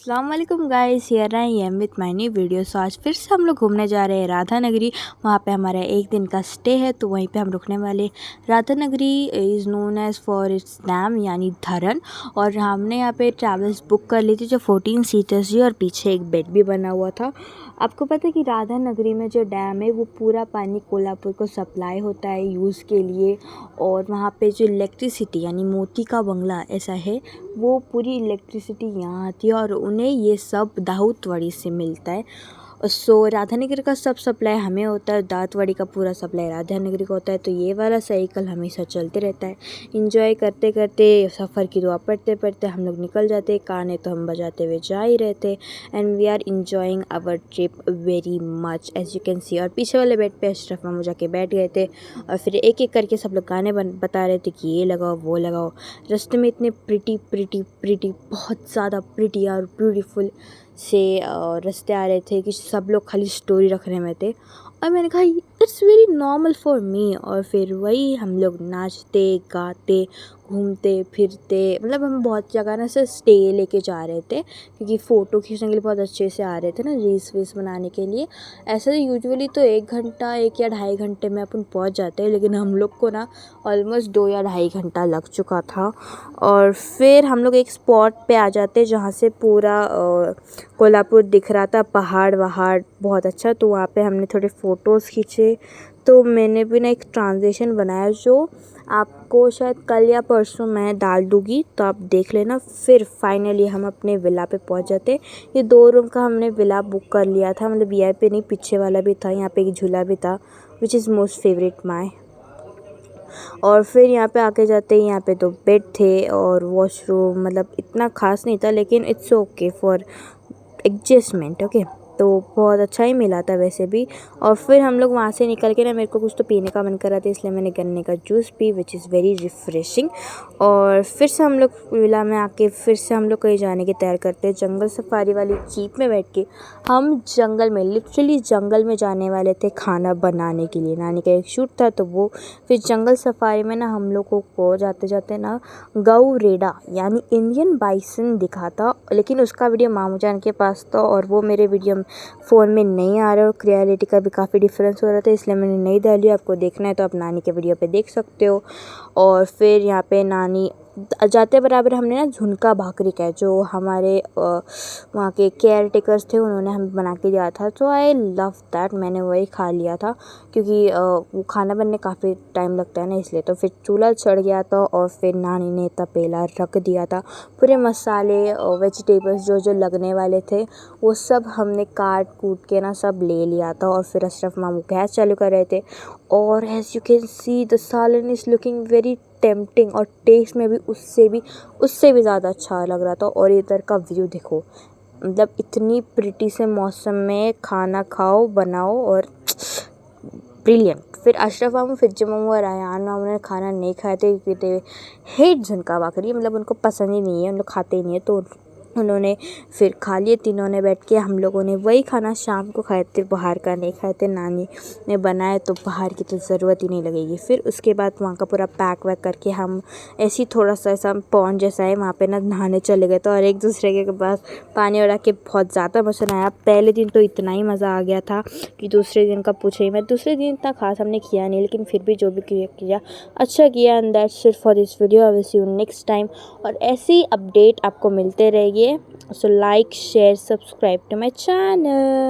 अस्सलाम वालेकुम guys, here I am with my new video. So आज फिर से हम लोग घूमने जा रहे हैं राधा नगरी। वहाँ पे हमारा एक दिन का स्टे है, तो वहीं पे हम रुकने वाले। राधा नगरी is known as for it's damn यानी धरन। और हमने यहाँ पे ट्रैवल्स बुक कर ली थी जो 14 सीटर्स थी और पीछे एक बेड भी बना हुआ था। आपको पता है कि राधा नगरी में जो डैम है वो पूरा पानी कोल्हापुर को सप्लाई होता है यूज़ के लिए। और वहाँ पे जो इलेक्ट्रिसिटी यानी मोती का बंगला ऐसा है, वो पूरी इलेक्ट्रिसिटी यहाँ आती है और उन्हें ये सब दाऊदवाड़ी से मिलता है। सो राधानगरी का सब सप्लाई हमें होता है, दाऊदवाड़ी का पूरा सप्लाई राधानगरी का होता है। तो ये वाला साइकिल हमेशा चलते रहता है। इंजॉय करते करते सफ़र की दुआ पढ़ते पढ़ते हम लोग निकल जाते। गाने तो हम बजाते हुए जा ही रहते। And we are enjoying our trip very much as you can see. और पीछे वाले बेड पे अशरफ मामू जाके बैठ गए थे और फिर एक एक करके सब लोग गाने बता रहे थे कि ये लगाओ वो लगाओ। रास्ते में इतने प्रिटी बहुत ज़्यादा प्रिटी और ब्यूटीफुल से रास्ते आ रहे थे कि सब लोग खाली स्टोरी रखने में थे। और मैंने कहा it's very normal for me. और फिर वही हम लोग नाचते गाते घूमते फिरते, मतलब हम बहुत जगह ना से स्टे लेके जा रहे थे क्योंकि फ़ोटो खींचने के लिए बहुत अच्छे से आ रहे थे ना, रील्स वील्स बनाने के लिए। ऐसे तो यूजुअली तो 1 घंटा 1 या 2.5 घंटे में अपन पहुंच जाते हैं, लेकिन हम लोग को ना ऑलमोस्ट 2 या 2.5 घंटा लग चुका था। और फिर हम लोग एक स्पॉट पे आ जाते जहाँ से पूरा कोल्हापुर दिख रहा था, पहाड़ वहाड़ बहुत अच्छा। तो वहाँ पे हमने थोड़े फ़ोटोज़ खींचे। तो मैंने भी ना एक ट्रांजेक्शन बनाया जो आपको शायद कल या परसों मैं डाल दूँगी, तो आप देख लेना। फिर फाइनली हम अपने विला पे पहुँच जाते। ये 2 रूम का हमने विला बुक कर लिया था, मतलब वीआईपी नहीं, पीछे वाला भी था, यहाँ पे एक झूला भी था विच इज़ मोस्ट फेवरेट माई। और फिर यहाँ पे आके जाते ही यहाँ पे 2 बेड थे और वॉशरूम, मतलब इतना खास नहीं था लेकिन it's okay for adjustment. Okay, तो बहुत अच्छा ही मिला था वैसे भी। और फिर हम लोग वहाँ से निकल के ना, मेरे को कुछ तो पीने का मन कर रहा था, इसलिए मैंने गन्ने का juice P which is very refreshing. और फिर से हम लोग विला में आके फिर से हम लोग कहीं जाने की तैयार करते हैं। जंगल सफारी वाली जीप में बैठ के हम जंगल में, लिटरली जंगल में जाने वाले थे खाना बनाने के लिए। नानी का एक शूट था तो वो, फिर जंगल सफारी में ना हम लोगों को जाते जाते ना गऊ रेडा यानी इंडियन बाइसन दिखा था, लेकिन उसका वीडियो मामू जान के पास था और वो मेरे वीडियो फ़ोन में नहीं आ रहा और क्लियरिटी का भी काफ़ी डिफरेंस हो रहा था, इसलिए मैंने नहीं डाली। आपको देखना है तो आप नानी के वीडियो पे देख सकते हो। और फिर यहाँ पे नानी जाते बराबर हमने ना झुनका भाकरी का, जो हमारे वहाँ के केयर टेकर्स थे उन्होंने हमें बना के दिया था, तो आई लव दैट। मैंने वही खा लिया था क्योंकि वो खाना बनने काफ़ी टाइम लगता है ना, इसलिए। तो फिर चूल्हा चढ़ गया था और फिर नानी ने तपेला रख दिया था। पूरे मसाले वेजिटेबल्स जो जो लगने वाले थे वो सब हमने काट कूट के ना सब ले लिया था। और फिर अशरफ मामू गैस चालू कर रहे थे और as you can see the salan is looking very tempting और टेस्ट में भी उससे भी ज़्यादा अच्छा लग रहा था। और इधर का व्यू देखो, मतलब इतनी प्रिटी से मौसम में खाना खाओ बनाओ और ब्रिलियंट। फिर अशरफ मामू, फिज्जू मामू और अयान मामू ने खाना नहीं खाए थे क्योंकि दे हेट झुनका भाकरी, मतलब उनको पसंद ही नहीं है, उन लोग खाते ही नहीं है। तो उन्होंने फिर खा लिए तीनों ने बैठ के। हम लोगों ने वही खाना शाम को खाए थे, बाहर का नहीं खाए थे। नानी ने बनाए तो बाहर की तो ज़रूरत ही नहीं लगेगी। फिर उसके बाद वहाँ का पूरा पैक वैक करके हम ऐसे ही थोड़ा सा ऐसा पॉन्ड जैसा है वहाँ पे ना नहाने चले गए थे और एक दूसरे के पास पानी उड़ा के बहुत ज़्यादा मज़ा आया। पहले दिन तो इतना ही मज़ा आ गया था कि दूसरे दिन का पूछे ही मैं। दूसरे दिन इतना खास हमने किया नहीं, लेकिन फिर भी जो भी किया अच्छा किया। And that's it for this video. I will see you next time. और ऐसी अपडेट आपको मिलते रहेंगे। So like, share, subscribe to my channel.